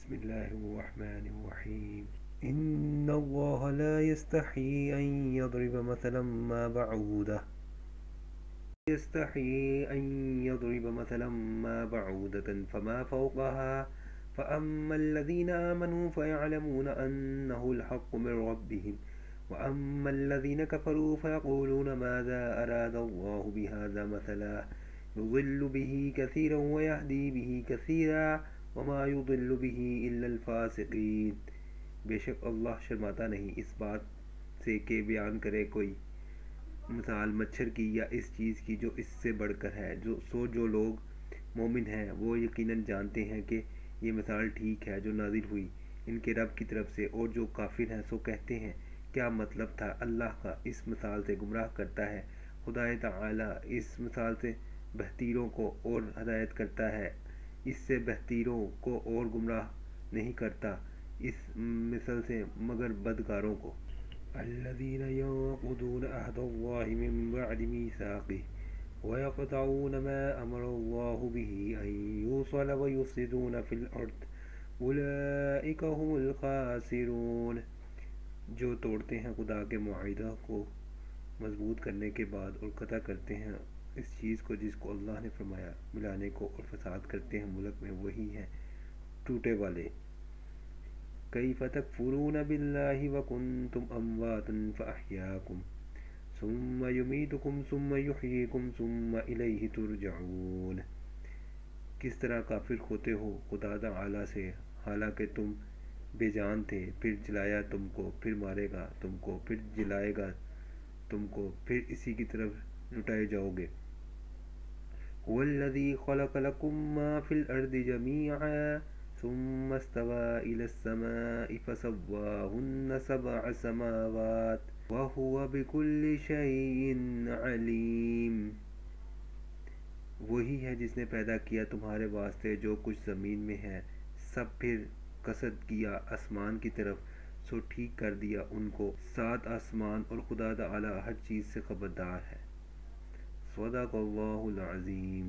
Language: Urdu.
بسم الله الرحمن الرحيم إن الله لا يستحي أن يضرب مثلا ما بعودة فما فوقها فأما الذين آمنوا فيعلمون أنه الحق من ربهم وأما الذين كفروا فيقولون ماذا أراد الله بهذا مثلا يضل به كثيرا ويهدي به كثيرا وما يضل به إلا الفاسقين۔ بے شک اللہ شرماتا نہیں اس بات سے کہ بیان کرے کوئی مثال مچھر کی یا اس چیز کی جو اس سے بڑھ کر ہے، جو لوگ مومن ہیں وہ یقیناً جانتے ہیں کہ یہ مثال ٹھیک ہے جو نازل ہوئی ان کے رب کی طرف سے، اور جو کافر ہیں سو کہتے ہیں کیا مطلب تھا اللہ کا، اس مثال سے گمراہ کرتا ہے خدا تعالی اس مثال سے بہتیروں کو اور ہدایت کرتا ہے، اس سے بہتیروں کو اور گمراہ نہیں کرتا اس مثل سے مگر بدکاروں کو۔ الذين ينقضون عهد الله من بعد ميثاقه ويقطعون ما أمر الله به أن يوصل ويفسدون في الأرض أولئك هم الخاسرون۔ جو توڑتے ہیں خدا کے معاہدہ کو مضبوط کرنے کے بعد اور قطع کرتے ہیں اس چیز کو جس کو اللہ نے فرمایا ملانے کو، اور فساد کرتے ہیں ملک میں، وہی ہیں ٹوٹے والے۔ کیف تکفرون باللہ وکنتم امواتا فاحیاکم ثم یمیتکم ثم یحییکم ثم الیہ ترجعون۔ کس طرح کافر ہوتے ہو خدا تعالی سے حالانکہ تم بے جان تھے، پھر جلایا تم کو، پھر مارے گا تم کو، پھر جلائے گا تم کو، پھر اسی کی طرف لٹائے جاؤ گے۔ هو الذی خلق لکم ما فی الارض جمیعا ثم استوى إلى السماء فسواهن سبع سماوات وهو بكل شيء عليم۔ وہی ہے جس نے پیدا کیا تمہارے واسطے جو کچھ زمین میں ہے، سب پھر قصد کیا آسمان کی طرف، سو ٹھیک کر دیا ان کو 7 آسمان، اور خدا تعالی ہر چیز سے خبردار ہے۔ صدق اللہ العظیم۔